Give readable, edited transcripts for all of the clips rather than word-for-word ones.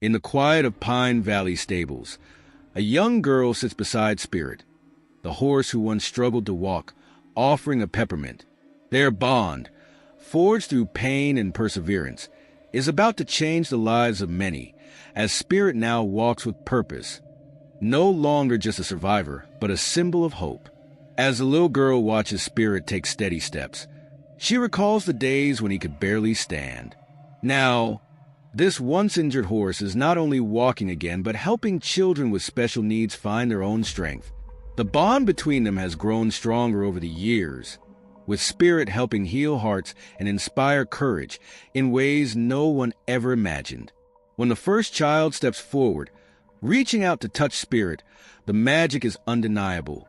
In the quiet of Pine Valley stables, a young girl sits beside Spirit, the horse who once struggled to walk, offering a peppermint. Their bond, forged through pain and perseverance, is about to change the lives of many, as Spirit now walks with purpose, no longer just a survivor, but a symbol of hope. As the little girl watches Spirit take steady steps, she recalls the days when he could barely stand. Now, this once-injured horse is not only walking again, but helping children with special needs find their own strength. The bond between them has grown stronger over the years, with Spirit helping heal hearts and inspire courage in ways no one ever imagined. When the first child steps forward, reaching out to touch Spirit, the magic is undeniable.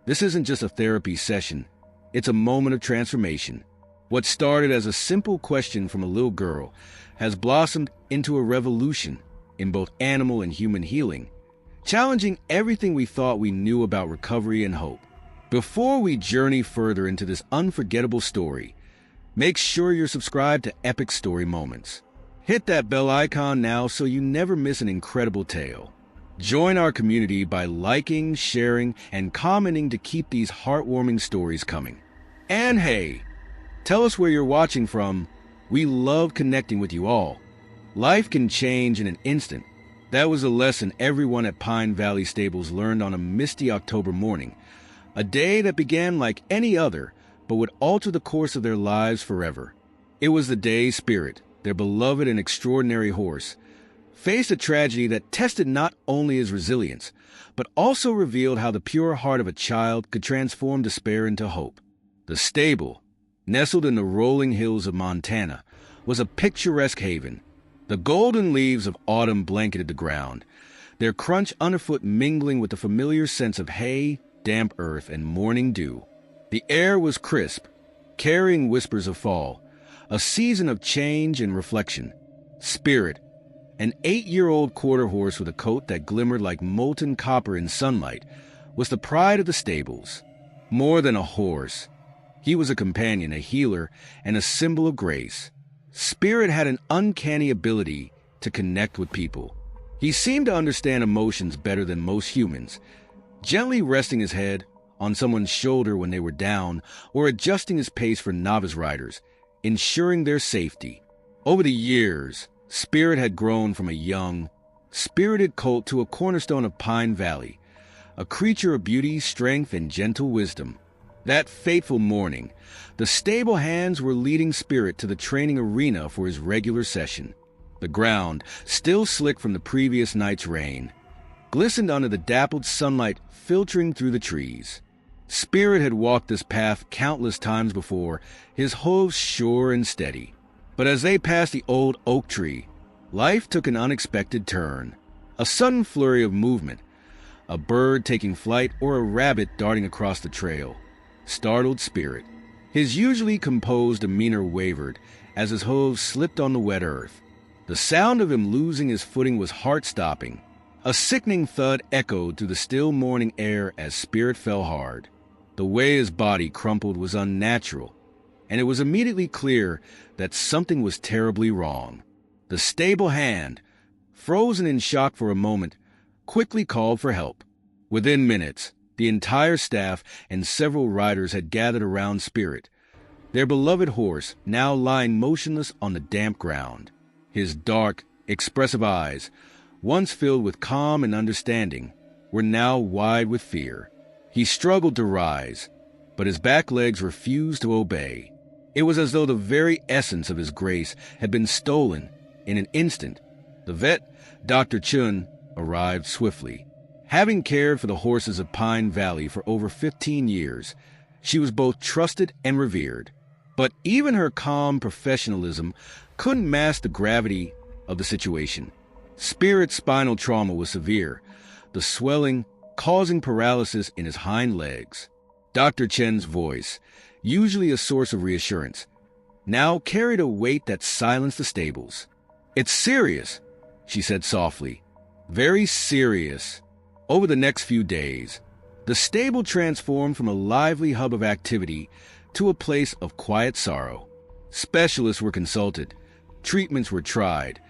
This isn't just a therapy session, it's a moment of transformation. What started as a simple question from a little girl has blossomed into a revolution in both animal and human healing, challenging everything we thought we knew about recovery and hope. Before we journey further into this unforgettable story, make sure you're subscribed to Epic Story Moments. Hit that bell icon now so you never miss an incredible tale. Join our community by liking, sharing, and commenting to keep these heartwarming stories coming. And hey, tell us where you're watching from. We love connecting with you all. Life can change in an instant. That was a lesson everyone at Pine Valley Stables learned on a misty October morning, a day that began like any other, but would alter the course of their lives forever. It was the day Spirit, their beloved and extraordinary horse, faced a tragedy that tested not only his resilience, but also revealed how the pure heart of a child could transform despair into hope. The stable, nestled in the rolling hills of Montana, was a picturesque haven. The golden leaves of autumn blanketed the ground, their crunch underfoot mingling with the familiar scents of hay, damp earth, and morning dew. The air was crisp, carrying whispers of fall, a season of change and reflection. Spirit, an 8-year-old quarter horse with a coat that glimmered like molten copper in sunlight, was the pride of the stables. More than a horse, he was a companion, a healer, and a symbol of grace. Spirit had an uncanny ability to connect with people. He seemed to understand emotions better than most humans, gently resting his head on someone's shoulder when they were down, or adjusting his pace for novice riders, ensuring their safety. Over the years, Spirit had grown from a young, spirited colt to a cornerstone of Pine Valley, a creature of beauty, strength, and gentle wisdom. That fateful morning, the stable hands were leading Spirit to the training arena for his regular session. The ground, still slick from the previous night's rain, glistened under the dappled sunlight filtering through the trees. Spirit had walked this path countless times before, his hooves sure and steady. But as they passed the old oak tree, life took an unexpected turn. A sudden flurry of movement, a bird taking flight or a rabbit darting across the trail, startled Spirit. His usually composed demeanor wavered as his hooves slipped on the wet earth. The sound of him losing his footing was heart-stopping. A sickening thud echoed through the still morning air as Spirit fell hard. The way his body crumpled was unnatural, and it was immediately clear that something was terribly wrong. The stable hand, frozen in shock for a moment, quickly called for help. Within minutes, the entire staff and several riders had gathered around Spirit, their beloved horse now lying motionless on the damp ground. His dark, expressive eyes, once filled with calm and understanding, were now wide with fear. He struggled to rise, but his back legs refused to obey. It was as though the very essence of his grace had been stolen in an instant. The vet, Dr. Chun, arrived swiftly. Having cared for the horses of Pine Valley for over 15 years, she was both trusted and revered. But even her calm professionalism couldn't mask the gravity of the situation. Spirit's spinal trauma was severe, the swelling causing paralysis in his hind legs. Dr. Chen's voice, usually a source of reassurance, now carried a weight that silenced the stables. "It's serious," she said softly. "Very serious." Over the next few days, the stable transformed from a lively hub of activity to a place of quiet sorrow. Specialists were consulted, treatments were tried,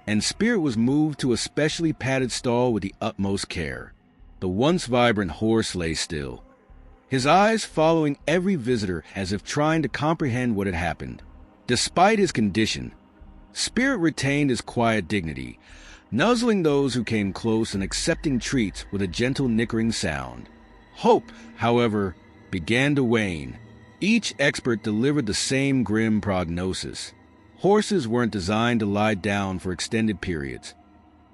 and Spirit was moved to a specially padded stall with the utmost care. The once vibrant horse lay still, his eyes following every visitor as if trying to comprehend what had happened. Despite his condition, Spirit retained his quiet dignity, nuzzling those who came close and accepting treats with a gentle nickering sound. Hope, however, began to wane. Each expert delivered the same grim prognosis. Horses weren't designed to lie down for extended periods.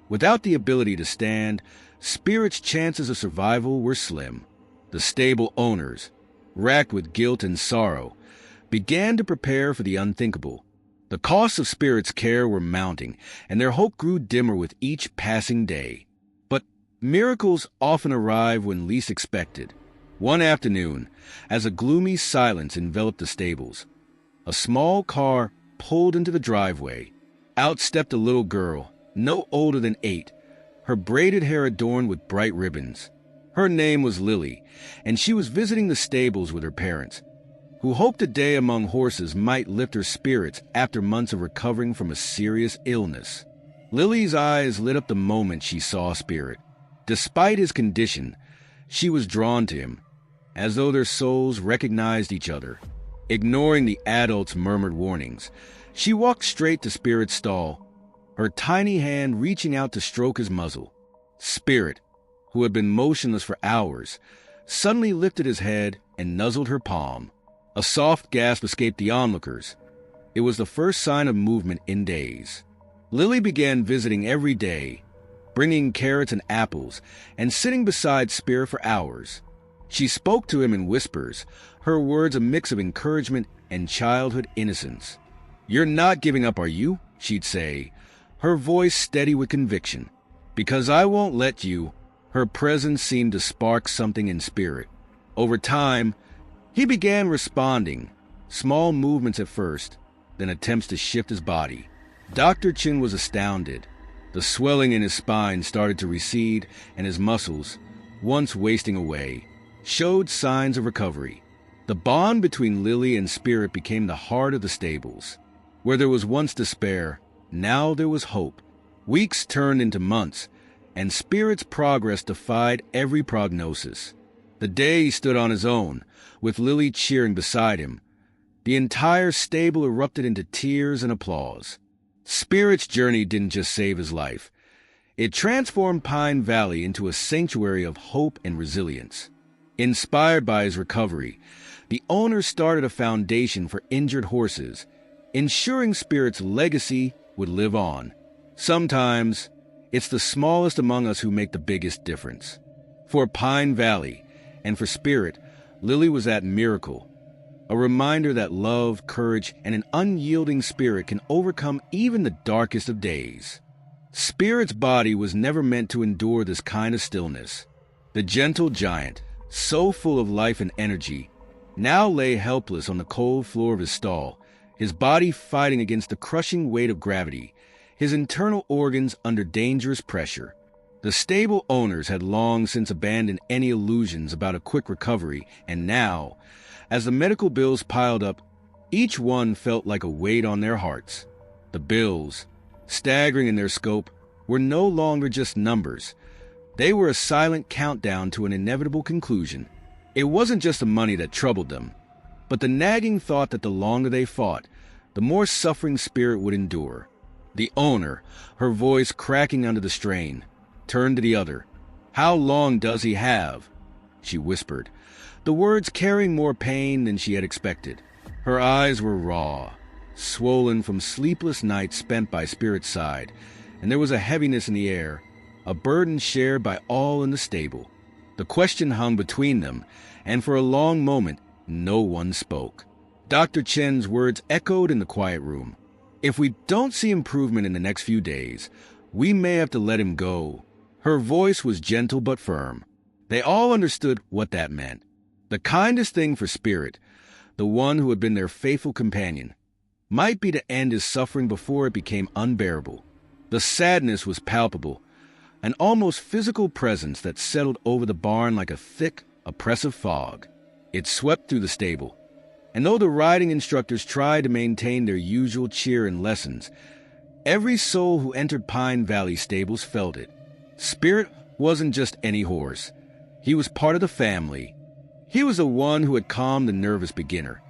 Without the ability to stand, Spirit's chances of survival were slim. The stable owners, racked with guilt and sorrow, began to prepare for the unthinkable. The costs of Spirit's care were mounting, and their hope grew dimmer with each passing day. But miracles often arrive when least expected. One afternoon, as a gloomy silence enveloped the stables, a small car pulled into the driveway. Out stepped a little girl, no older than 8, her braided hair adorned with bright ribbons. Her name was Lily, and she was visiting the stables with her parents, who hoped a day among horses might lift her spirits after months of recovering from a serious illness. Lily's eyes lit up the moment she saw Spirit. Despite his condition, she was drawn to him, as though their souls recognized each other. Ignoring the adults' murmured warnings, she walked straight to Spirit's stall, her tiny hand reaching out to stroke his muzzle. Spirit, who had been motionless for hours, suddenly lifted his head and nuzzled her palm. A soft gasp escaped the onlookers. It was the first sign of movement in days. Lily began visiting every day, bringing carrots and apples, and sitting beside Spirit for hours. She spoke to him in whispers, her words a mix of encouragement and childhood innocence. "You're not giving up, are you?" she'd say, her voice steady with conviction. "Because I won't let you." Her presence seemed to spark something in Spirit. Over time, he began responding, small movements at first, then attempts to shift his body. Dr. Chin was astounded. The swelling in his spine started to recede, and his muscles, once wasting away, showed signs of recovery. The bond between Lily and Spirit became the heart of the stables. Where there was once despair, now there was hope. Weeks turned into months, and Spirit's progress defied every prognosis. The day he stood on his own, with Lily cheering beside him, the entire stable erupted into tears and applause. Spirit's journey didn't just save his life. It transformed Pine Valley into a sanctuary of hope and resilience. Inspired by his recovery, the owners started a foundation for injured horses, ensuring Spirit's legacy would live on. Sometimes, it's the smallest among us who make the biggest difference. For Pine Valley, and for Spirit, Lily was that miracle, a reminder that love, courage, and an unyielding spirit can overcome even the darkest of days. Spirit's body was never meant to endure this kind of stillness. The gentle giant, so full of life and energy, now lay helpless on the cold floor of his stall, his body fighting against the crushing weight of gravity, his internal organs under dangerous pressure. The stable owners had long since abandoned any illusions about a quick recovery, and now, as the medical bills piled up, each one felt like a weight on their hearts. The bills, staggering in their scope, were no longer just numbers. They were a silent countdown to an inevitable conclusion. It wasn't just the money that troubled them, but the nagging thought that the longer they fought, the more suffering Spirit would endure. The owner, her voice cracking under the strain, turned to the other. "How long does he have?" she whispered, the words carrying more pain than she had expected. Her eyes were raw, swollen from sleepless nights spent by Spirit's side, and there was a heaviness in the air, a burden shared by all in the stable. The question hung between them, and for a long moment, no one spoke. Dr. Chen's words echoed in the quiet room. "If we don't see improvement in the next few days, we may have to let him go." Her voice was gentle but firm. They all understood what that meant. The kindest thing for Spirit, the one who had been their faithful companion, might be to end his suffering before it became unbearable. The sadness was palpable, an almost physical presence that settled over the barn like a thick, oppressive fog. It swept through the stable, and though the riding instructors tried to maintain their usual cheer and lessons, Every soul who entered Pine Valley stables felt it. Spirit wasn't just any horse. He was part of the family. He was the one who had calmed the nervous beginner,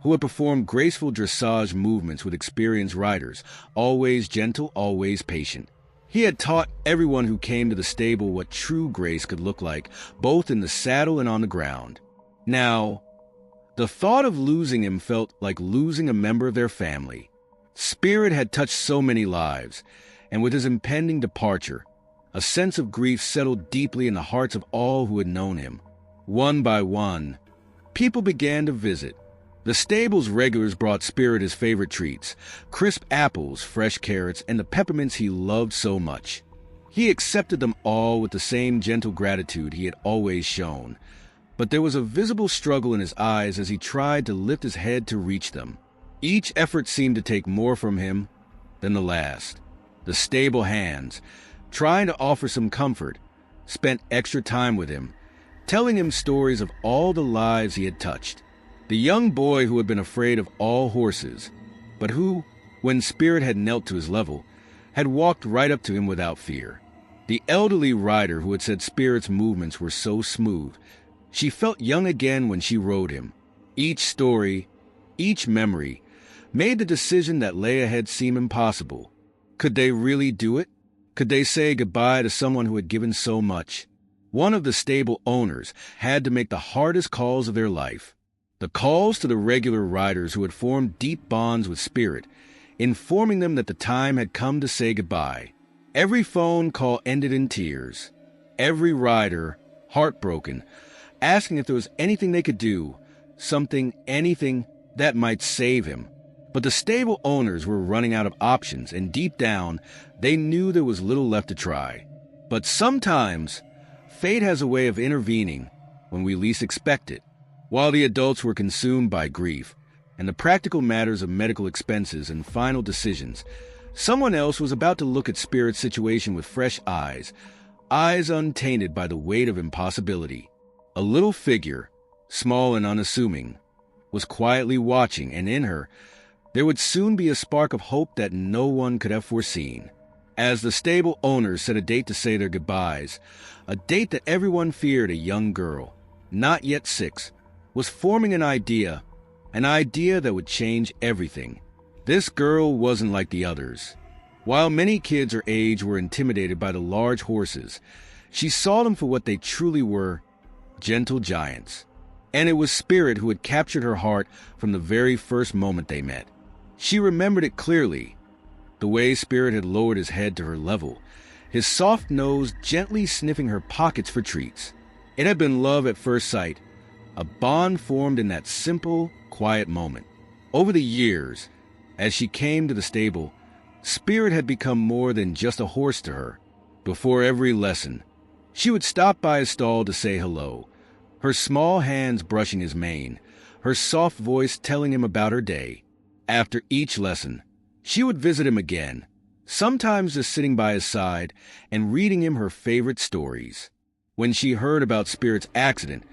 who had performed graceful dressage movements with experienced riders, always gentle, always patient. He had taught everyone who came to the stable what true grace could look like, both in the saddle and on the ground. Now, the thought of losing him felt like losing a member of their family. Spirit had touched so many lives, and with his impending departure, a sense of grief settled deeply in the hearts of all who had known him. One by one, people began to visit. The stable's regulars brought Spirit his favorite treats, crisp apples, fresh carrots, and the peppermints he loved so much. He accepted them all with the same gentle gratitude he had always shown, but there was a visible struggle in his eyes as he tried to lift his head to reach them. Each effort seemed to take more from him than the last. The stable hands, trying to offer some comfort, spent extra time with him, telling him stories of all the lives he had touched. The young boy who had been afraid of all horses, but who, when Spirit had knelt to his level, had walked right up to him without fear. The elderly rider who had said Spirit's movements were so smooth. She felt young again when she rode him. Each story, each memory, made the decision that lay ahead seem impossible. Could they really do it? Could they say goodbye to someone who had given so much? One of the stable owners had to make the hardest calls of their life. The calls to the regular riders who had formed deep bonds with Spirit, informing them that the time had come to say goodbye. Every phone call ended in tears. Every rider, heartbroken, asking if there was anything they could do, anything that might save him. But the stable owners were running out of options, and deep down, they knew there was little left to try. But sometimes, fate has a way of intervening when we least expect it. While the adults were consumed by grief and the practical matters of medical expenses and final decisions, someone else was about to look at Spirit's situation with fresh eyes untainted by the weight of impossibility. A little figure, small and unassuming, was quietly watching, and in her, there would soon be a spark of hope that no one could have foreseen. As the stable owners set a date to say their goodbyes, a date that everyone feared, a young girl, not yet 6, was forming an idea that would change everything. This girl wasn't like the others. While many kids her age were intimidated by the large horses, she saw them for what they truly were, gentle giants. And it was Spirit who had captured her heart from the very first moment they met. She remembered it clearly, the way Spirit had lowered his head to her level, his soft nose gently sniffing her pockets for treats. It had been love at first sight, a bond formed in that simple, quiet moment. Over the years, as she came to the stable, Spirit had become more than just a horse to her. Before every lesson, she would stop by his stall to say hello, her small hands brushing his mane, her soft voice telling him about her day. After each lesson, she would visit him again, sometimes just sitting by his side and reading him her favorite stories. When she heard about Spirit's accident,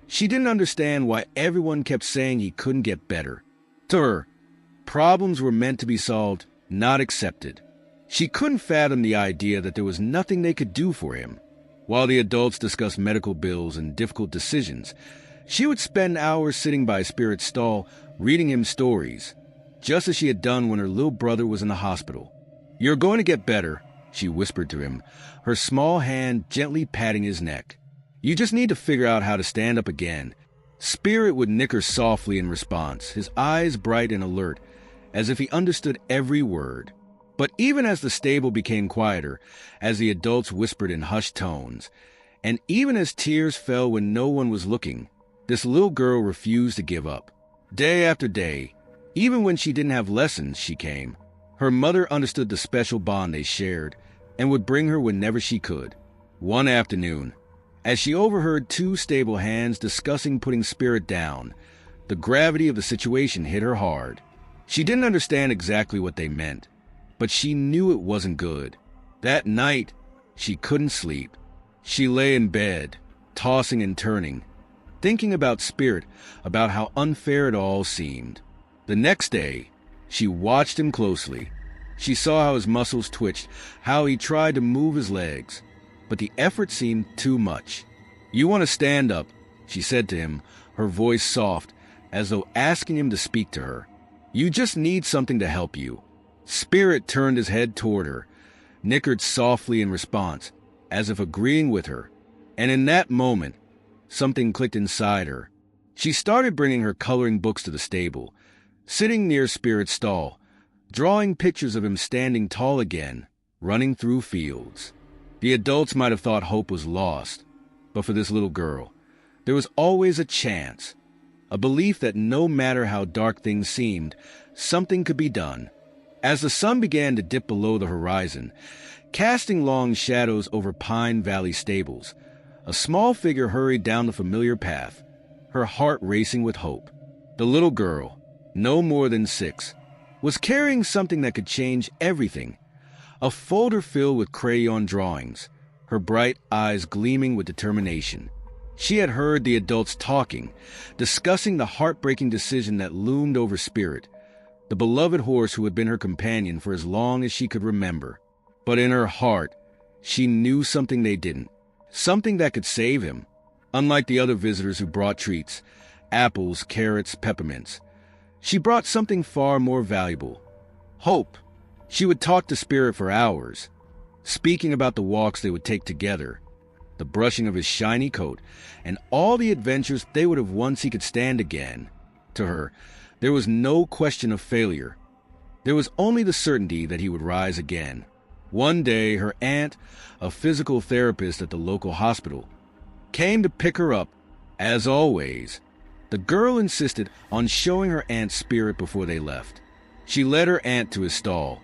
she didn't understand why everyone kept saying he couldn't get better. To her, problems were meant to be solved, not accepted. She couldn't fathom the idea that there was nothing they could do for him. While the adults discussed medical bills and difficult decisions, she would spend hours sitting by Spirit's stall, reading him stories, just as she had done when her little brother was in the hospital. "You're going to get better," she whispered to him, her small hand gently patting his neck. "You just need to figure out how to stand up again." Spirit would nicker softly in response, his eyes bright and alert, as if he understood every word. But even as the stable became quieter, as the adults whispered in hushed tones, and even as tears fell when no one was looking, this little girl refused to give up. Day after day, even when she didn't have lessons, she came. Her mother understood the special bond they shared and would bring her whenever she could. One afternoon, as she overheard 2 stable hands discussing putting Spirit down, the gravity of the situation hit her hard. She didn't understand exactly what they meant, but she knew it wasn't good. That night, she couldn't sleep. She lay in bed, tossing and turning, thinking about Spirit, about how unfair it all seemed. The next day, she watched him closely. She saw how his muscles twitched, how he tried to move his legs, but the effort seemed too much. "You want to stand up," she said to him, her voice soft, as though asking him to speak to her. "You just need something to help you." Spirit turned his head toward her, nickered softly in response, as if agreeing with her. And in that moment, something clicked inside her. She started bringing her coloring books to the stable, sitting near Spirit's stall, drawing pictures of him standing tall again, running through fields. The adults might have thought hope was lost, but for this little girl, there was always a chance, a belief that no matter how dark things seemed, something could be done. As the sun began to dip below the horizon, casting long shadows over Pine Valley stables, a small figure hurried down the familiar path, her heart racing with hope. The little girl, no more than 6, was carrying something that could change everything, a folder filled with crayon drawings, her bright eyes gleaming with determination. She had heard the adults talking, discussing the heartbreaking decision that loomed over Spirit, the beloved horse who had been her companion for as long as she could remember. But in her heart, she knew something they didn't, something that could save him. Unlike the other visitors who brought treats, apples, carrots, peppermints, she brought something far more valuable: hope. She would talk to Spirit for hours, speaking about the walks they would take together, the brushing of his shiny coat, and all the adventures they would have once he could stand again. To her, there was no question of failure. There was only the certainty that he would rise again. One day, her aunt, a physical therapist at the local hospital, came to pick her up. As always, the girl insisted on showing her aunt Spirit before they left. She led her aunt to his stall,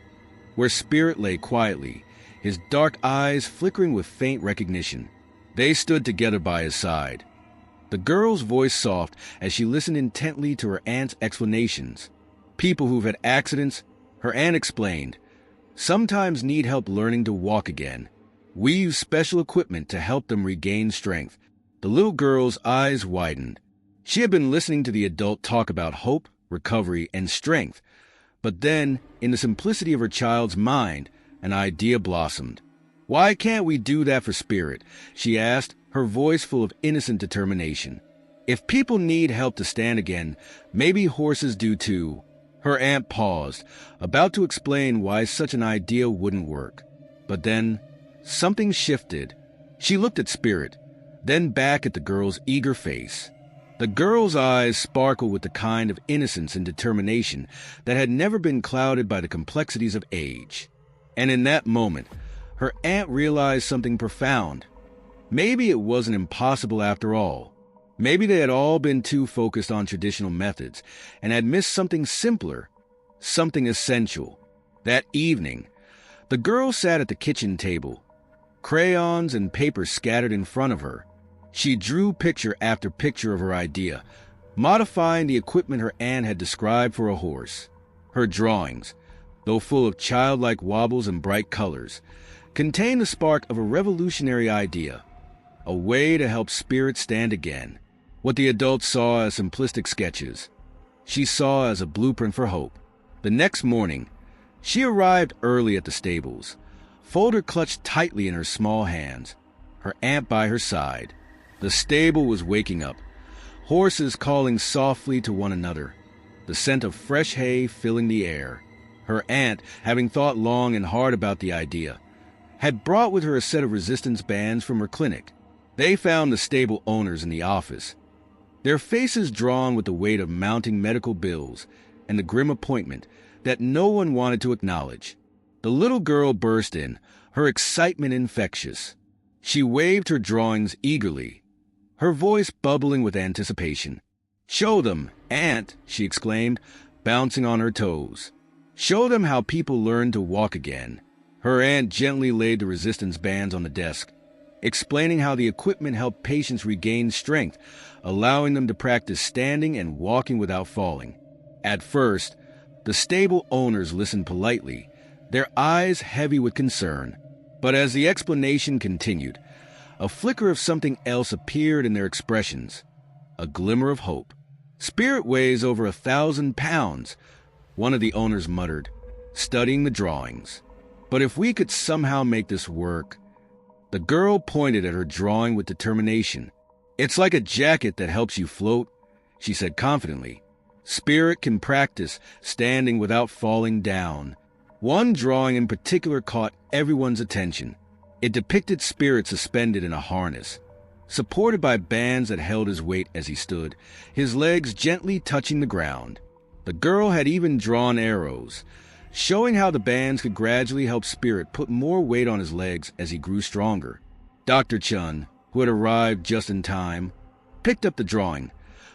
where Spirit lay quietly, his dark eyes flickering with faint recognition. They stood together by his side, the girl's voice soft as she listened intently to her aunt's explanations. People who've had accidents, her aunt explained, sometimes need help learning to walk again. We use special equipment to help them regain strength. The little girl's eyes widened. She had been listening to the adult talk about hope, recovery, and strength, but then, in the simplicity of her child's mind, an idea blossomed. "Why can't we do that for Spirit?" she asked, her voice full of innocent determination. "If people need help to stand again, maybe horses do too." Her aunt paused, about to explain why such an idea wouldn't work. But then, something shifted. She looked at Spirit, then back at the girl's eager face. The girl's eyes sparkled with the kind of innocence and determination that had never been clouded by the complexities of age. And in that moment, her aunt realized something profound. Maybe it wasn't impossible after all. Maybe they had all been too focused on traditional methods and had missed something simpler, something essential. That evening, the girl sat at the kitchen table, crayons and paper scattered in front of her. She drew picture after picture of her idea, modifying the equipment her aunt had described for a horse. Her drawings, though full of childlike wobbles and bright colors, contained the spark of a revolutionary idea, a way to help Spirit stand again. What the adults saw as simplistic sketches, she saw as a blueprint for hope. The next morning, she arrived early at the stables, folder clutched tightly in her small hands, her aunt by her side. The stable was waking up, horses calling softly to one another, the scent of fresh hay filling the air. Her aunt, having thought long and hard about the idea, had brought with her a set of resistance bands from her clinic. They found the stable owners in the office, their faces drawn with the weight of mounting medical bills and the grim appointment that no one wanted to acknowledge. The little girl burst in, her excitement infectious. She waved her drawings eagerly, her voice bubbling with anticipation. "Show them, Aunt," she exclaimed, bouncing on her toes. "Show them how people learn to walk again." Her aunt gently laid the resistance bands on the desk, explaining how the equipment helped patients regain strength, allowing them to practice standing and walking without falling. At first, the stable owners listened politely, their eyes heavy with concern. But as the explanation continued, a flicker of something else appeared in their expressions, a glimmer of hope. "Spirit weighs over 1,000 pounds," one of the owners muttered. studying the drawings. But if we could somehow make this work. The girl pointed at her drawing with determination. It's like a jacket that helps you float, she said confidently. Spirit can practice standing without falling down. One drawing in particular caught everyone's attention. It depicted Spirit suspended in a harness, supported by bands that held his weight as he stood, his legs gently touching the ground. The girl had even drawn arrows, showing how the bands could gradually help Spirit put more weight on his legs as he grew stronger. Dr. Chun, who had arrived just in time, picked up the drawing,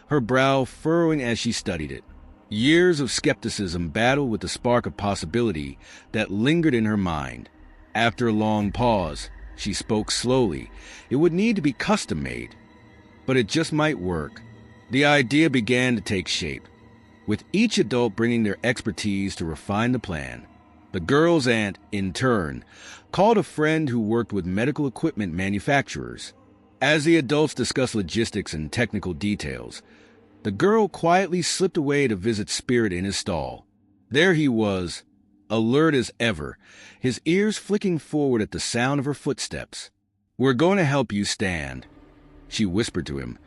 her brow furrowing as she studied it. Years of skepticism battled with the spark of possibility that lingered in her mind. After a long pause, she spoke slowly. It would need to be custom-made, but it just might work. The idea began to take shape, with each adult bringing their expertise to refine the plan. The girl's aunt, in turn, called a friend who worked with medical equipment manufacturers. As the adults discussed logistics and technical details, the girl quietly slipped away to visit Spirit in his stall. There he was, alert as ever, his ears flicking forward at the sound of her footsteps. "We're going to help you stand," she whispered to him,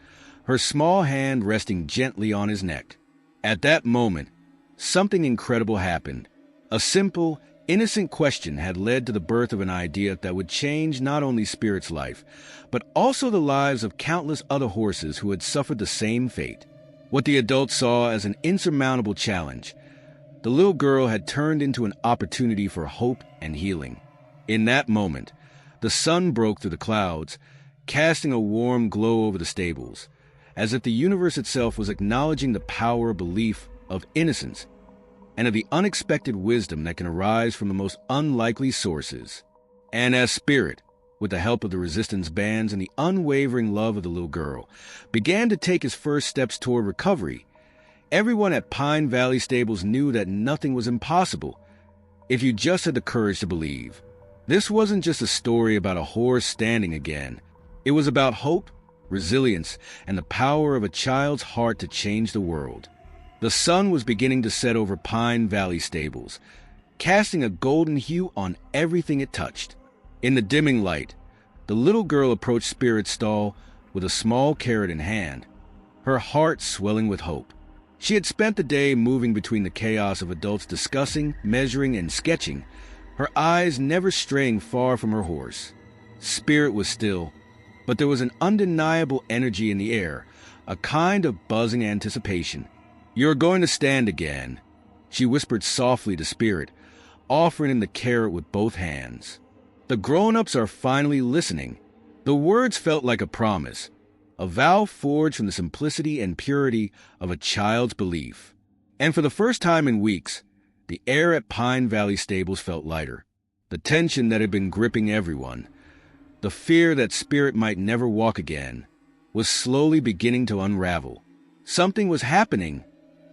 her small hand resting gently on his neck. At that moment, something incredible happened. A simple, innocent question had led to the birth of an idea that would change not only Spirit's life, but also the lives of countless other horses who had suffered the same fate. What the adults saw as an insurmountable challenge, the little girl had turned into an opportunity for hope and healing. In that moment, the sun broke through the clouds, casting a warm glow over the stables, as if the universe itself was acknowledging the power of belief, of innocence, and of the unexpected wisdom that can arise from the most unlikely sources. And as Spirit, with the help of the resistance bands and the unwavering love of the little girl, began to take his first steps toward recovery, everyone at Pine Valley Stables knew that nothing was impossible if you just had the courage to believe. This wasn't just a story about a horse standing again. It was about hope, resilience, and the power of a child's heart to change the world. The sun was beginning to set over Pine Valley Stables, casting a golden hue on everything it touched. In the dimming light, the little girl approached Spirit's stall with a small carrot in hand, her heart swelling with hope. She had spent the day moving between the chaos of adults discussing, measuring, and sketching, her eyes never straying far from her horse. Spirit was still, but there was an undeniable energy in the air, a kind of buzzing anticipation. "You're going to stand again," she whispered softly to Spirit, offering him the carrot with both hands. The grown-ups are finally listening. The words felt like a promise, a vow forged from the simplicity and purity of a child's belief. And for the first time in weeks, the air at Pine Valley Stables felt lighter. The tension that had been gripping everyone, the fear that Spirit might never walk again, was slowly beginning to unravel. Something was happening,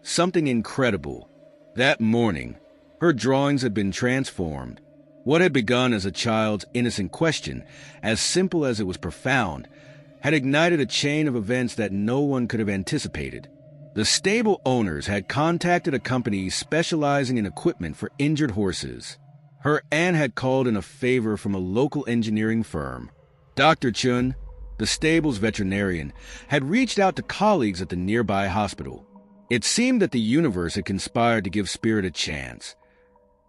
something incredible. That morning, her drawings had been transformed. What had begun as a child's innocent question, as simple as it was profound, had ignited a chain of events that no one could have anticipated. The stable owners had contacted a company specializing in equipment for injured horses. Her aunt had called in a favor from a local engineering firm. Dr. Chun, the stable's veterinarian, had reached out to colleagues at the nearby hospital. It seemed that the universe had conspired to give Spirit a chance,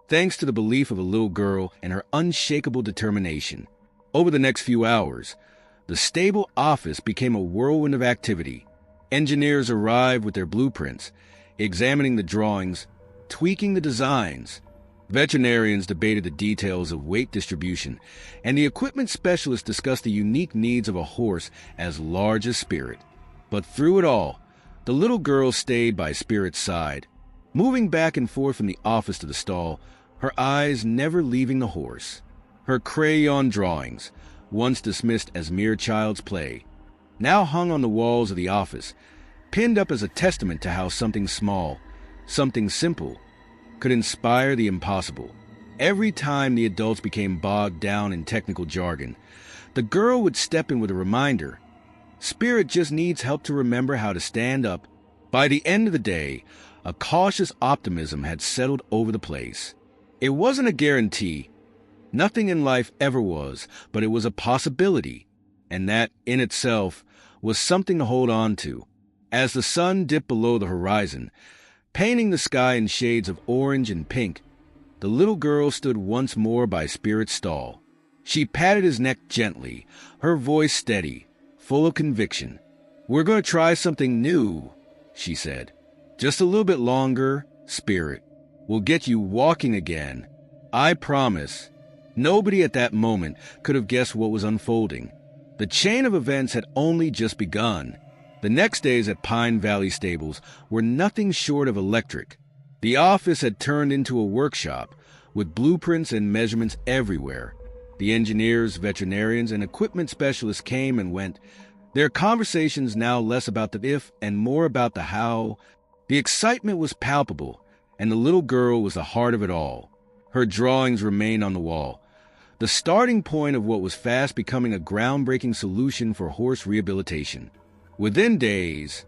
thanks to the belief of a little girl and her unshakable determination. Over the next few hours, the stable office became a whirlwind of activity. Engineers arrived with their blueprints, examining the drawings, tweaking the designs. Veterinarians debated the details of weight distribution, and the equipment specialists discussed the unique needs of a horse as large as Spirit. But through it all, the little girl stayed by Spirit's side, moving back and forth from the office to the stall, her eyes never leaving the horse. Her crayon drawings, once dismissed as mere child's play, now hung on the walls of the office, pinned up as a testament to how something small, something simple, could inspire the impossible. Every time the adults became bogged down in technical jargon, the girl would step in with a reminder. Spirit just needs help to remember how to stand up. By the end of the day, a cautious optimism had settled over the place. It wasn't a guarantee. Nothing in life ever was, but it was a possibility, and that, in itself, was something to hold on to. As the sun dipped below the horizon, painting the sky in shades of orange and pink, the little girl stood once more by Spirit's stall. She patted his neck gently, her voice steady, full of conviction. "We're going to try something new," she said. "Just a little bit longer, Spirit. We'll get you walking again. I promise." Nobody at that moment could have guessed what was unfolding. The chain of events had only just begun. The next days at Pine Valley Stables were nothing short of electric. The office had turned into a workshop, with blueprints and measurements everywhere. The engineers, veterinarians, and equipment specialists came and went, their conversations now less about the if and more about the how. The excitement was palpable, and the little girl was the heart of it all. Her drawings remained on the wall, the starting point of what was fast becoming a groundbreaking solution for horse rehabilitation. Within days,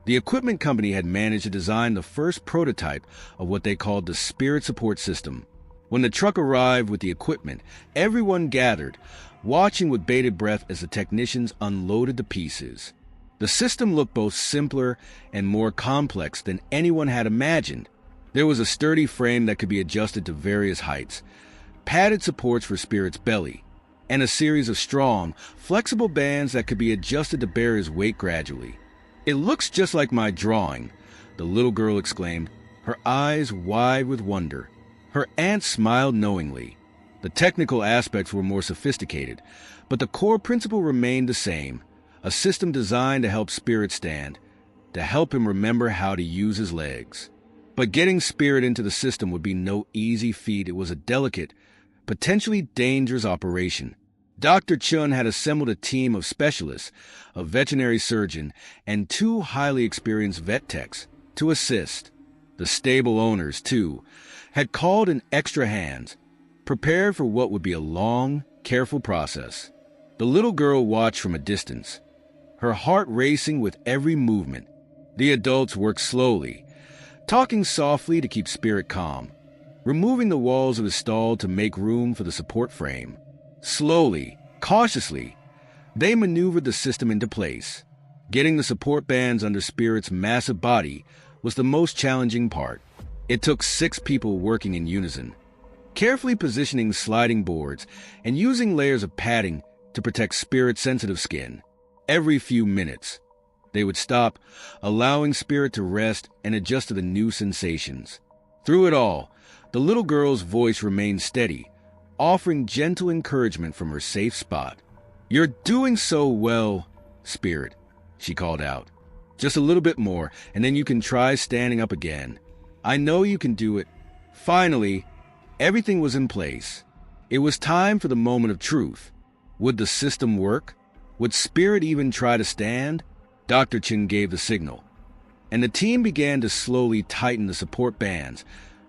the equipment company had managed to design the first prototype of what they called the Spirit Support System. When the truck arrived with the equipment, everyone gathered, watching with bated breath as the technicians unloaded the pieces. The system looked both simpler and more complex than anyone had imagined. There was a sturdy frame that could be adjusted to various heights, padded supports for Spirit's belly, and a series of strong, flexible bands that could be adjusted to bear his weight gradually. "It looks just like my drawing," the little girl exclaimed, her eyes wide with wonder. Her aunt smiled knowingly. The technical aspects were more sophisticated, but the core principle remained the same, a system designed to help Spirit stand, to help him remember how to use his legs. But getting Spirit into the system would be no easy feat. It was a delicate, potentially dangerous operation. Dr. Chun had assembled a team of specialists, a veterinary surgeon, and 2 highly experienced vet techs to assist. The stable owners, too, had called in extra hands, prepared for what would be a long, careful process. The little girl watched from a distance, her heart racing with every movement. The adults worked slowly, talking softly to keep Spirit calm, removing the walls of his stall to make room for the support frame. Slowly, cautiously, they maneuvered the system into place. Getting the support bands under Spirit's massive body was the most challenging part. It took 6 people working in unison, carefully positioning sliding boards and using layers of padding to protect Spirit's sensitive skin. Every few minutes, they would stop, allowing Spirit to rest and adjust to the new sensations. Through it all, the little girl's voice remained steady, offering gentle encouragement from her safe spot. "You're doing so well, Spirit," she called out. "Just a little bit more, and then you can try standing up again. I know you can do it." Finally, everything was in place. It was time for the moment of truth. Would the system work? Would Spirit even try to stand? Dr. Chin gave the signal, and the team began to slowly tighten the support bands,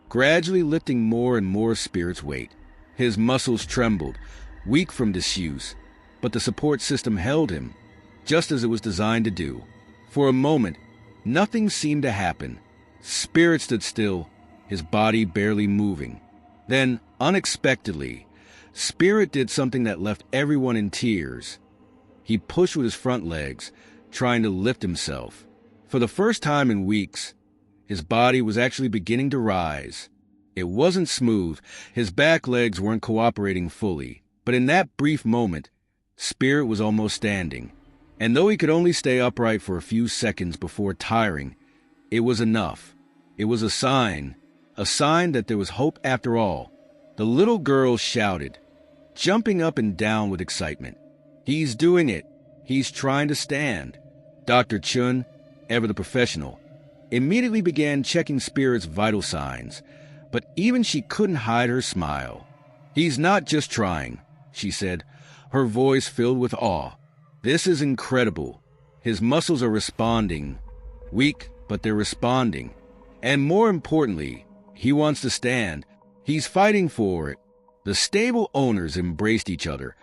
gradually lifting more and more of Spirit's weight. His muscles trembled, weak from disuse, but the support system held him, just as it was designed to do. For a moment, nothing seemed to happen. Spirit stood still, his body barely moving. Then, unexpectedly, Spirit did something that left everyone in tears. He pushed with his front legs, trying to lift himself. For the first time in weeks, his body was actually beginning to rise. It wasn't smooth, his back legs weren't cooperating fully, but in that brief moment, Spirit was almost standing. And though he could only stay upright for a few seconds before tiring, it was enough. It was a sign that there was hope after all. The little girl shouted, jumping up and down with excitement. "He's doing it. He's trying to stand." Dr. Chun, ever the professional, immediately began checking Spirit's vital signs, but even she couldn't hide her smile. "He's not just trying," she said, her voice filled with awe. "This is incredible. His muscles are responding. Weak, but they're responding. And more importantly, he wants to stand. He's fighting for it." The stable owners embraced each other,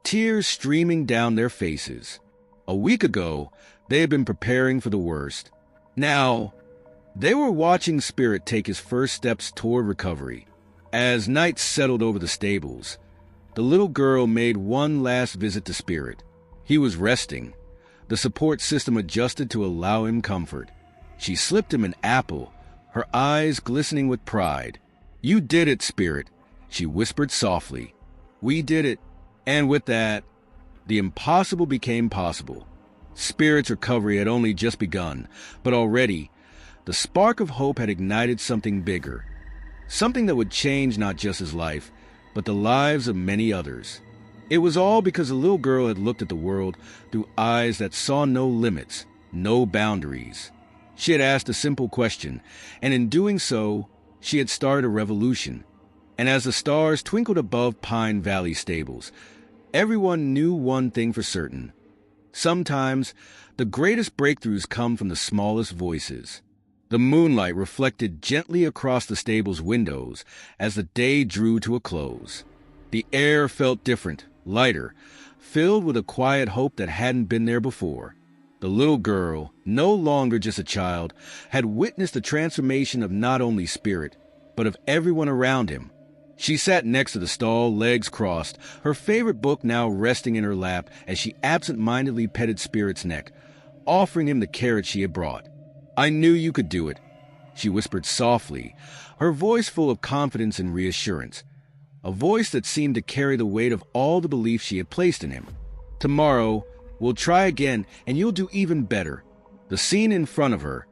tears streaming down their faces. A week ago, they had been preparing for the worst. Now, they were watching Spirit take his first steps toward recovery. As night settled over the stables, the little girl made one last visit to Spirit. He was resting. The support system adjusted to allow him comfort. She slipped him an apple, her eyes glistening with pride. "You did it, Spirit," she whispered softly. "We did it." And with that, the impossible became possible. Spirit's recovery had only just begun, but already, the spark of hope had ignited something bigger. Something that would change not just his life, but the lives of many others. It was all because the little girl had looked at the world through eyes that saw no limits, no boundaries. She had asked a simple question, and in doing so, she had started a revolution. And as the stars twinkled above Pine Valley stables, everyone knew one thing for certain. Sometimes, the greatest breakthroughs come from the smallest voices. The moonlight reflected gently across the stable's windows as the day drew to a close. The air felt different, lighter, filled with a quiet hope that hadn't been there before. The little girl, no longer just a child, had witnessed the transformation of not only Spirit, but of everyone around him. She sat next to the stall, legs crossed, her favorite book now resting in her lap as she absent-mindedly petted Spirit's neck, offering him the carrot she had brought. "I knew you could do it," she whispered softly, her voice full of confidence and reassurance, a voice that seemed to carry the weight of all the belief she had placed in him. "Tomorrow, we'll try again, and you'll do even better." The scene in front of her,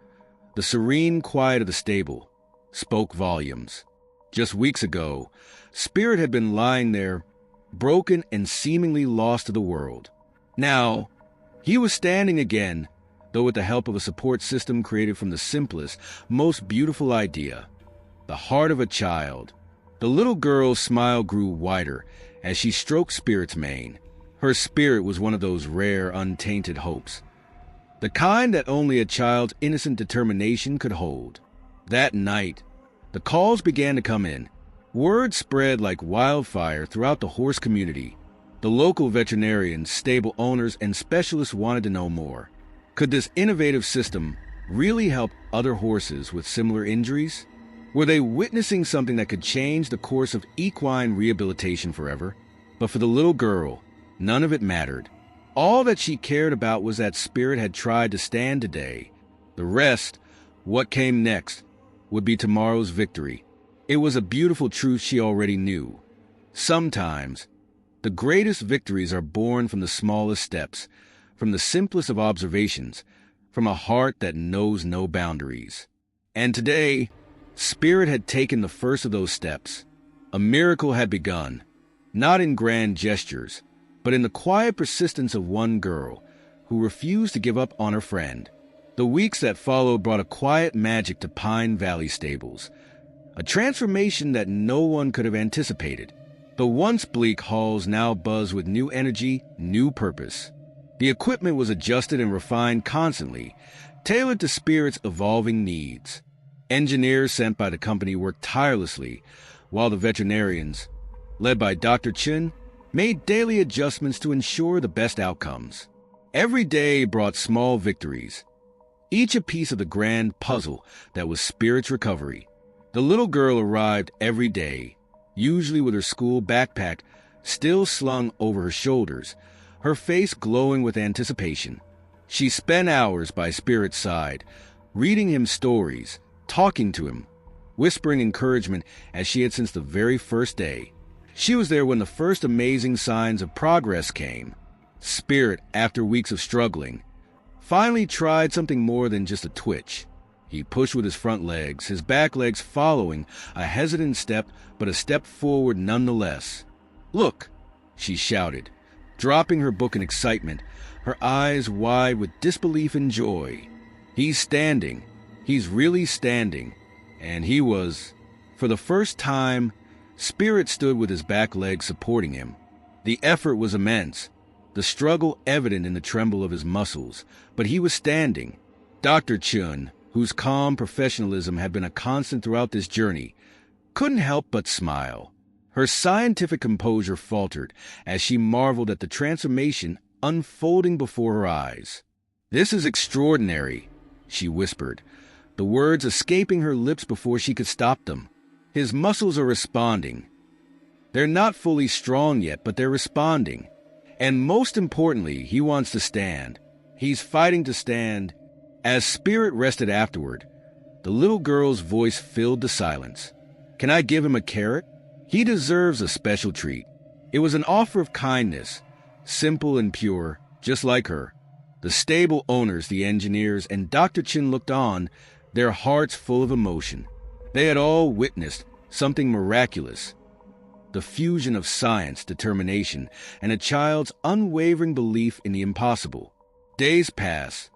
the serene quiet of the stable, spoke volumes. Just weeks ago, Spirit had been lying there, broken and seemingly lost to the world. Now, he was standing again, though with the help of a support system created from the simplest, most beautiful idea, the heart of a child. The little girl's smile grew wider as she stroked Spirit's mane. Her spirit was one of those rare, untainted hopes, the kind that only a child's innocent determination could hold. That night, the calls began to come in. Word spread like wildfire throughout the horse community. The local veterinarians, stable owners, and specialists wanted to know more. Could this innovative system really help other horses with similar injuries? Were they witnessing something that could change the course of equine rehabilitation forever? But for the little girl, none of it mattered. All that she cared about was that Spirit had tried to stand today. The rest, what came next, would be tomorrow's victory. It was a beautiful truth she already knew. Sometimes, the greatest victories are born from the smallest steps, from the simplest of observations, from a heart that knows no boundaries. And today, Spirit had taken the first of those steps. A miracle had begun, not in grand gestures, but in the quiet persistence of one girl who refused to give up on her friend. The weeks that followed brought a quiet magic to Pine Valley stables, a transformation that no one could have anticipated. The once bleak halls now buzzed with new energy, new purpose. The equipment was adjusted and refined constantly, tailored to Spirit's evolving needs. Engineers sent by the company worked tirelessly, while the veterinarians, led by Dr. Chun, made daily adjustments to ensure the best outcomes. Every day brought small victories, each a piece of the grand puzzle that was Spirit's recovery. The little girl arrived every day, usually with her school backpack still slung over her shoulders, her face glowing with anticipation. She spent hours by Spirit's side, reading him stories, talking to him, whispering encouragement as she had since the very first day. She was there when the first amazing signs of progress came. Spirit, after weeks of struggling, finally tried something more than just a twitch. He pushed with his front legs, his back legs following, a hesitant step, but a step forward nonetheless. "Look," she shouted, dropping her book in excitement, her eyes wide with disbelief and joy. "He's standing. He's really standing." And he was. For the first time, Spirit stood with his back legs supporting him. The effort was immense, the struggle evident in the tremble of his muscles, but he was standing. Dr. Chun, whose calm professionalism had been a constant throughout this journey, couldn't help but smile. Her scientific composure faltered as she marveled at the transformation unfolding before her eyes. "This is extraordinary," she whispered, the words escaping her lips before she could stop them. His muscles are responding. They're not fully strong yet, but they're responding. And most importantly, he wants to stand. He's fighting to stand. As Spirit rested afterward, the little girl's voice filled the silence. Can I give him a carrot? He deserves a special treat. It was an offer of kindness, simple and pure, just like her. The stable owners, the engineers, and Dr. Chin looked on, their hearts full of emotion. They had all witnessed something miraculous. The fusion of science, determination, and a child's unwavering belief in the impossible. Days pass,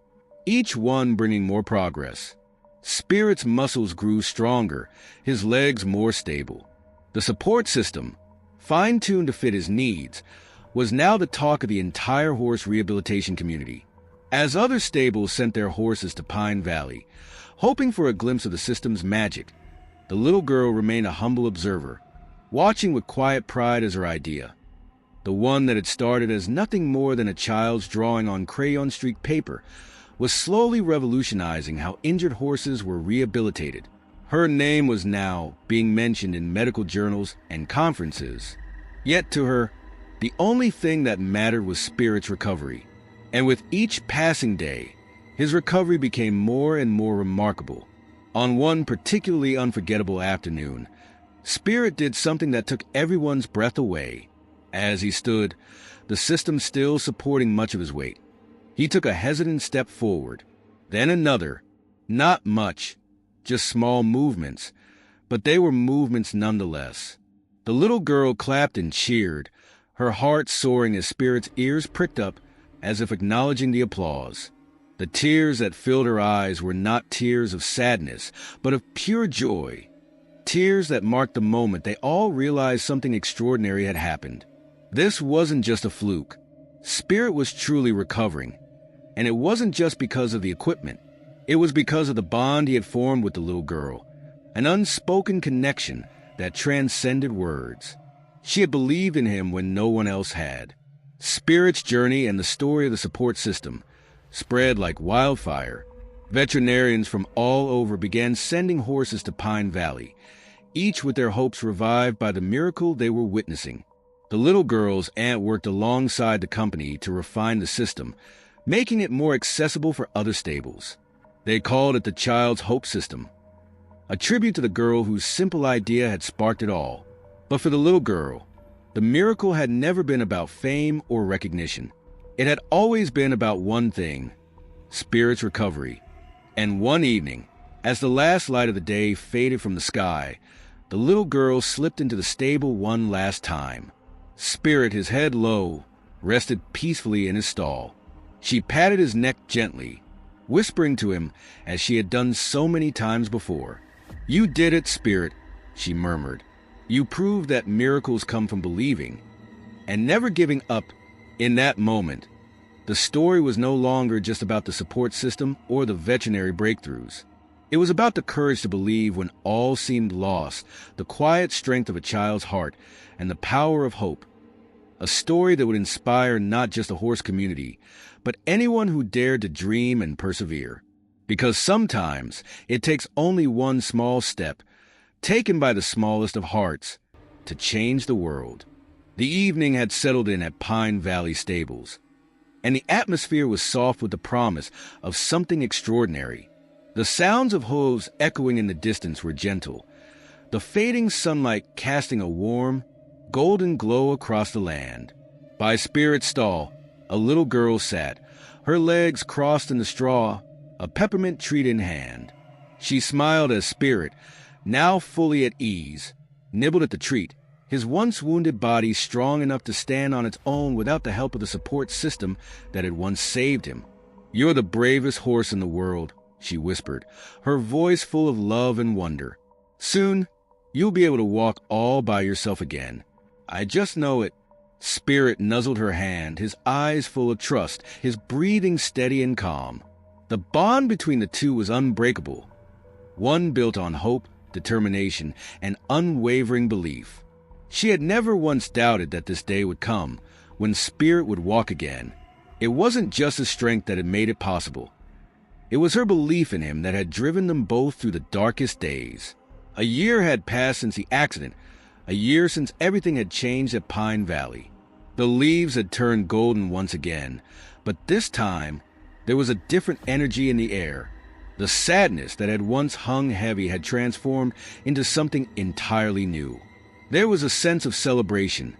each one bringing more progress. Spirit's muscles grew stronger, his legs more stable. The support system, fine-tuned to fit his needs, was now the talk of the entire horse rehabilitation community. As other stables sent their horses to Pine Valley, hoping for a glimpse of the system's magic, the little girl remained a humble observer, watching with quiet pride as her idea. The one that had started as nothing more than a child's drawing on crayon-streaked paper was slowly revolutionizing how injured horses were rehabilitated. Her name was now being mentioned in medical journals and conferences. Yet to her, the only thing that mattered was Spirit's recovery. And with each passing day, his recovery became more and more remarkable. On one particularly unforgettable afternoon, Spirit did something that took everyone's breath away. As he stood, the system still supporting much of his weight, he took a hesitant step forward, then another. Not much, just small movements, but they were movements nonetheless. The little girl clapped and cheered, her heart soaring as Spirit's ears pricked up as if acknowledging the applause. The tears that filled her eyes were not tears of sadness, but of pure joy. Tears that marked the moment they all realized something extraordinary had happened. This wasn't just a fluke. Spirit was truly recovering. And it wasn't just because of the equipment. It was because of the bond he had formed with the little girl, an unspoken connection that transcended words. She had believed in him when no one else had. Spirit's journey and the story of the support system spread like wildfire. Veterinarians from all over began sending horses to Pine Valley, each with their hopes revived by the miracle they were witnessing. The little girl's aunt worked alongside the company to refine the system, making it more accessible for other stables. They called it the Child's Hope System, a tribute to the girl whose simple idea had sparked it all. But for the little girl, the miracle had never been about fame or recognition. It had always been about one thing: Spirit's recovery. And one evening, as the last light of the day faded from the sky, the little girl slipped into the stable one last time. Spirit, his head low, rested peacefully in his stall. She patted his neck gently, whispering to him as she had done so many times before. "You did it, Spirit," she murmured. "You proved that miracles come from believing and never giving up." In that moment, the story was no longer just about the support system or the veterinary breakthroughs. It was about the courage to believe when all seemed lost, the quiet strength of a child's heart, and the power of hope. A story that would inspire not just the horse community, but anyone who dared to dream and persevere. Because sometimes it takes only one small step, taken by the smallest of hearts, to change the world. The evening had settled in at Pine Valley Stables, and the atmosphere was soft with the promise of something extraordinary. The sounds of hooves echoing in the distance were gentle, the fading sunlight casting a warm, golden glow across the land. By Spirit's stall, a little girl sat, her legs crossed in the straw, a peppermint treat in hand. She smiled as Spirit, now fully at ease, nibbled at the treat, his once wounded body strong enough to stand on its own without the help of the support system that had once saved him. "You're the bravest horse in the world," she whispered, her voice full of love and wonder. "Soon, you'll be able to walk all by yourself again. I just know it." Spirit nuzzled her hand, his eyes full of trust, his breathing steady and calm. The bond between the two was unbreakable, one built on hope, determination, and unwavering belief. She had never once doubted that this day would come, when Spirit would walk again. It wasn't just his strength that had made it possible. It was her belief in him that had driven them both through the darkest days. A year had passed since the accident, a year since everything had changed at Pine Valley. The leaves had turned golden once again, but this time there was a different energy in the air. The sadness that had once hung heavy had transformed into something entirely new. There was a sense of celebration,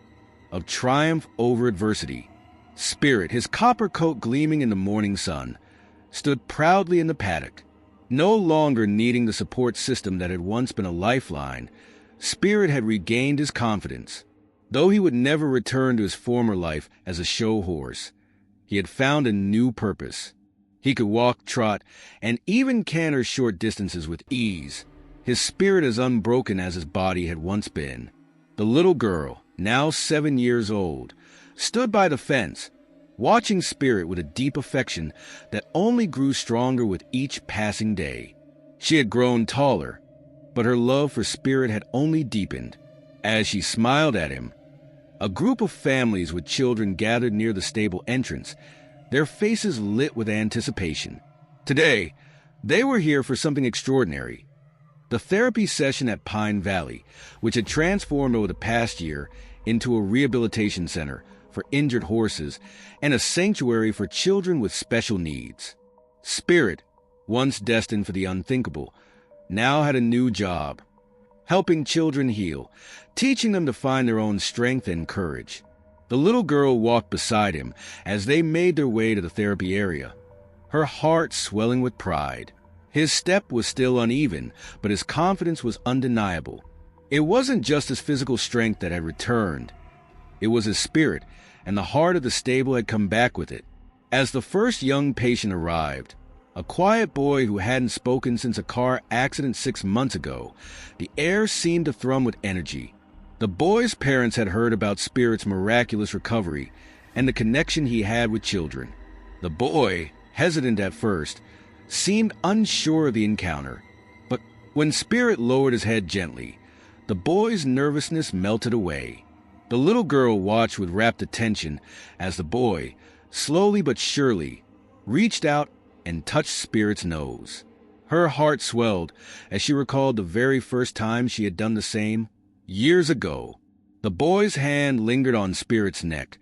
of triumph over adversity. Spirit, his copper coat gleaming in the morning sun, stood proudly in the paddock. No longer needing the support system that had once been a lifeline, Spirit had regained his confidence. Though he would never return to his former life as a show horse, he had found a new purpose. He could walk, trot, and even canter short distances with ease, his spirit as unbroken as his body had once been. The little girl, now 7 years old, stood by the fence, watching Spirit with a deep affection that only grew stronger with each passing day. She had grown taller, but her love for Spirit had only deepened. As she smiled at him, a group of families with children gathered near the stable entrance, their faces lit with anticipation. Today, they were here for something extraordinary. The therapy session at Pine Valley, which had transformed over the past year into a rehabilitation center for injured horses and a sanctuary for children with special needs. Spirit, once destined for the unthinkable, now had a new job, helping children heal, teaching them to find their own strength and courage. The little girl walked beside him as they made their way to the therapy area, her heart swelling with pride. His step was still uneven, but his confidence was undeniable. It wasn't just his physical strength that had returned. It was his spirit, and the heart of the stable had come back with it. As the first young patient arrived, a quiet boy who hadn't spoken since a car accident 6 months ago, the air seemed to thrum with energy. The boy's parents had heard about Spirit's miraculous recovery and the connection he had with children. The boy, hesitant at first, seemed unsure of the encounter, but when Spirit lowered his head gently, the boy's nervousness melted away. The little girl watched with rapt attention as the boy, slowly but surely, reached out and touched Spirit's nose. Her heart swelled as she recalled the very first time she had done the same. Years ago, the boy's hand lingered on Spirit's neck,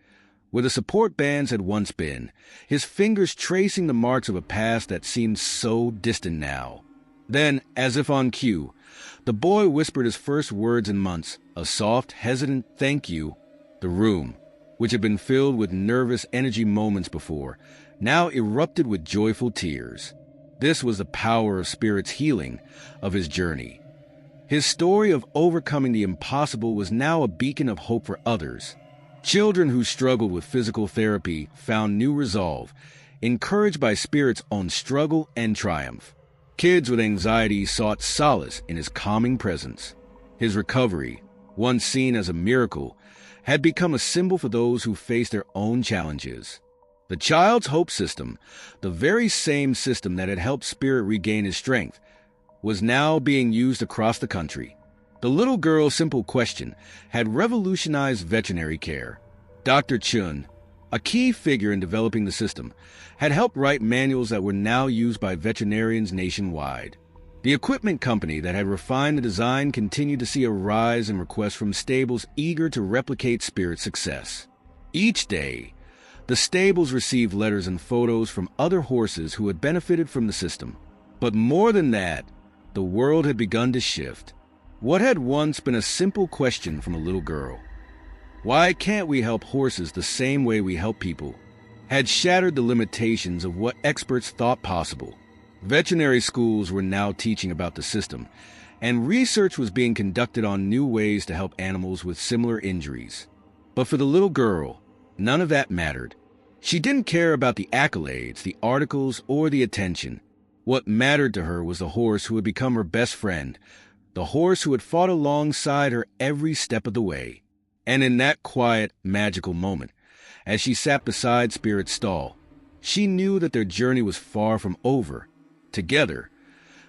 where the support bands had once been, his fingers tracing the marks of a past that seemed so distant now. Then, as if on cue, the boy whispered his first words in months, a soft, hesitant thank you. The room, which had been filled with nervous energy moments before, now erupted with joyful tears. This was the power of Spirit's healing, of his journey. His story of overcoming the impossible was now a beacon of hope for others. Children who struggled with physical therapy found new resolve, encouraged by Spirit's own struggle and triumph. Kids with anxiety sought solace in his calming presence. His recovery, once seen as a miracle, had become a symbol for those who faced their own challenges. The Child's Hope System, the very same system that had helped Spirit regain his strength, was now being used across the country. The little girl's simple question had revolutionized veterinary care. Dr. Chun, a key figure in developing the system, had helped write manuals that were now used by veterinarians nationwide. The equipment company that had refined the design continued to see a rise in requests from stables eager to replicate Spirit's success. Each day, the stables received letters and photos from other horses who had benefited from the system. But more than that, the world had begun to shift. What had once been a simple question from a little girl, why can't we help horses the same way we help people, had shattered the limitations of what experts thought possible. Veterinary schools were now teaching about the system, and research was being conducted on new ways to help animals with similar injuries. But for the little girl, none of that mattered. She didn't care about the accolades, the articles, or the attention. What mattered to her was the horse who had become her best friend, the horse who had fought alongside her every step of the way. And in that quiet, magical moment, as she sat beside Spirit's stall, she knew that their journey was far from over. Together,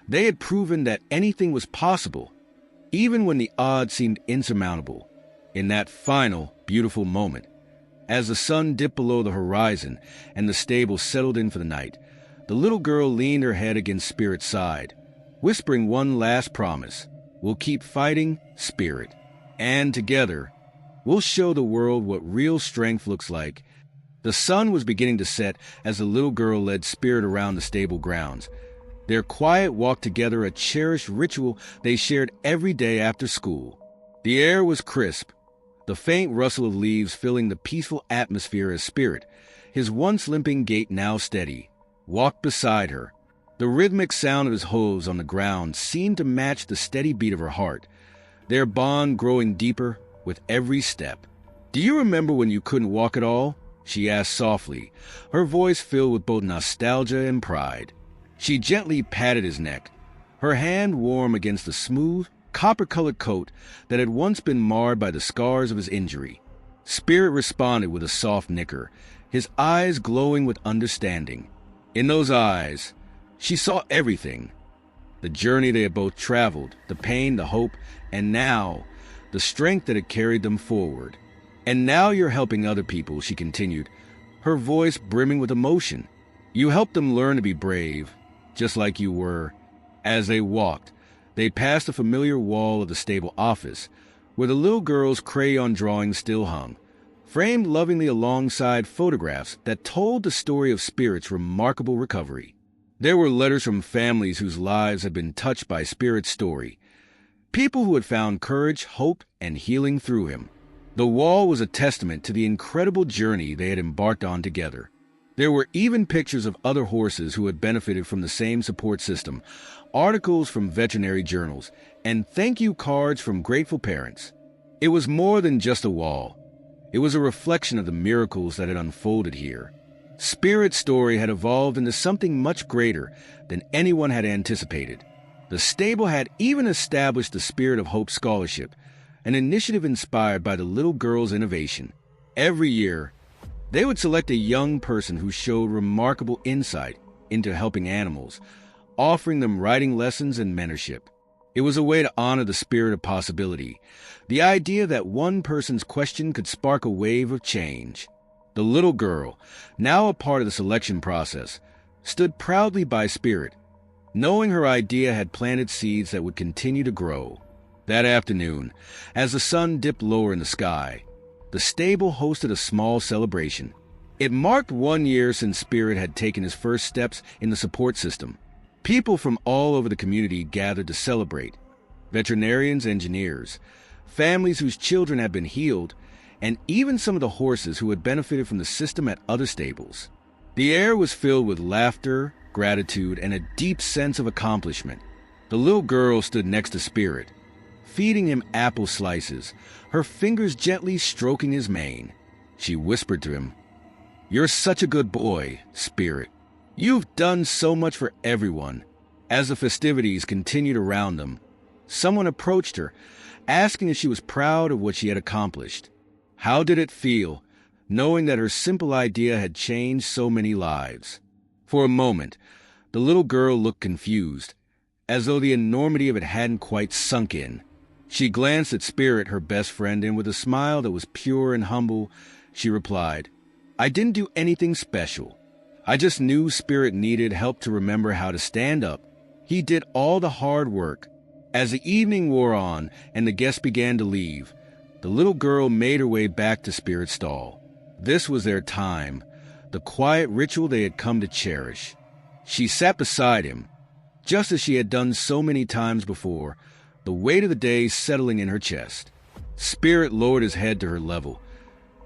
they had proven that anything was possible, even when the odds seemed insurmountable. In that final, beautiful moment, as the sun dipped below the horizon and the stable settled in for the night, the little girl leaned her head against Spirit's side, whispering one last promise. We'll keep fighting, Spirit. And together, we'll show the world what real strength looks like. The sun was beginning to set as the little girl led Spirit around the stable grounds. Their quiet walk together, a cherished ritual they shared every day after school. The air was crisp, the faint rustle of leaves filling the peaceful atmosphere as Spirit, his once limping gait now steady, walked beside her. The rhythmic sound of his hooves on the ground seemed to match the steady beat of her heart, their bond growing deeper with every step. "Do you remember when you couldn't walk at all?" she asked softly, her voice filled with both nostalgia and pride. She gently patted his neck, her hand warm against the smooth, copper-colored coat that had once been marred by the scars of his injury. Spirit responded with a soft nicker, his eyes glowing with understanding. In those eyes, she saw everything. The journey they had both traveled, the pain, the hope, and now, the strength that had carried them forward. "And now you're helping other people," she continued, her voice brimming with emotion. "You helped them learn to be brave, just like you were." As they walked, they passed the familiar wall of the stable office, where the little girl's crayon drawings still hung, framed lovingly alongside photographs that told the story of Spirit's remarkable recovery. There were letters from families whose lives had been touched by Spirit's story, people who had found courage, hope, and healing through him. The wall was a testament to the incredible journey they had embarked on together. There were even pictures of other horses who had benefited from the same support system, articles from veterinary journals, and thank you cards from grateful parents. It was more than just a wall. It was a reflection of the miracles that had unfolded here. Spirit's story had evolved into something much greater than anyone had anticipated. The stable had even established the Spirit of Hope Scholarship, an initiative inspired by the little girl's innovation. Every year, they would select a young person who showed remarkable insight into helping animals, offering them writing lessons and mentorship. It was a way to honor the spirit of possibility, the idea that one person's question could spark a wave of change. The little girl, now a part of the selection process, stood proudly by Spirit, knowing her idea had planted seeds that would continue to grow. That afternoon, as the sun dipped lower in the sky, the stable hosted a small celebration. It marked 1 year since Spirit had taken his first steps in the support system. People from all over the community gathered to celebrate. Veterinarians, engineers, families whose children had been healed, and even some of the horses who had benefited from the system at other stables. The air was filled with laughter, gratitude, and a deep sense of accomplishment. The little girl stood next to Spirit, feeding him apple slices, her fingers gently stroking his mane. She whispered to him, "You're such a good boy, Spirit. You've done so much for everyone." As the festivities continued around them, someone approached her, asking if she was proud of what she had accomplished. How did it feel, knowing that her simple idea had changed so many lives? For a moment, the little girl looked confused, as though the enormity of it hadn't quite sunk in. She glanced at Spirit, her best friend, and with a smile that was pure and humble, she replied, "I didn't do anything special. I just knew Spirit needed help to remember how to stand up. He did all the hard work." As the evening wore on and the guests began to leave, the little girl made her way back to Spirit's stall. This was their time, the quiet ritual they had come to cherish. She sat beside him, just as she had done so many times before, the weight of the day settling in her chest. Spirit lowered his head to her level,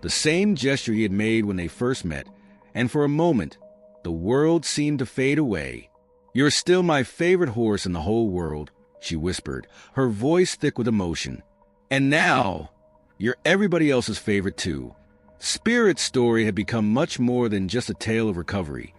the same gesture he had made when they first met, and for a moment, the world seemed to fade away. "You're still my favorite horse in the whole world," she whispered, her voice thick with emotion. "And now, you're everybody else's favorite too." Spirit's story had become much more than just a tale of recovery.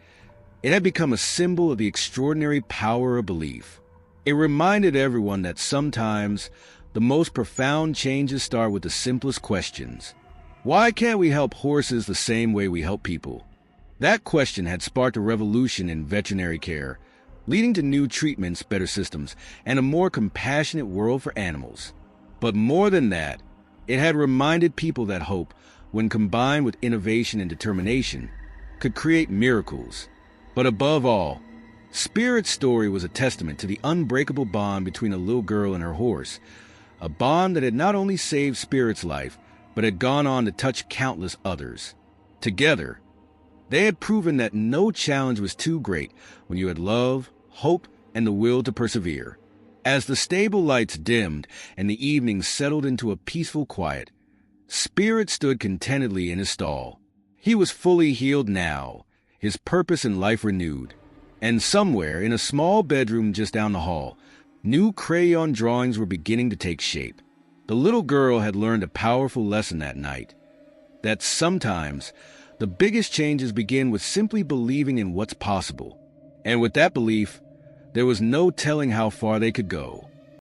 It had become a symbol of the extraordinary power of belief. It reminded everyone that sometimes the most profound changes start with the simplest questions. Why can't we help horses the same way we help people? That question had sparked a revolution in veterinary care, leading to new treatments, better systems, and a more compassionate world for animals. But more than that, it had reminded people that hope, when combined with innovation and determination, could create miracles. But above all, Spirit's story was a testament to the unbreakable bond between a little girl and her horse, a bond that had not only saved Spirit's life, but had gone on to touch countless others. Together, they had proven that no challenge was too great when you had love, hope, and the will to persevere. As the stable lights dimmed and the evening settled into a peaceful quiet, Spirit stood contentedly in his stall. He was fully healed now, his purpose in life renewed. And somewhere in a small bedroom just down the hall, new crayon drawings were beginning to take shape. The little girl had learned a powerful lesson that night, that sometimes the biggest changes begin with simply believing in what's possible. And with that belief, there was no telling how far they could go.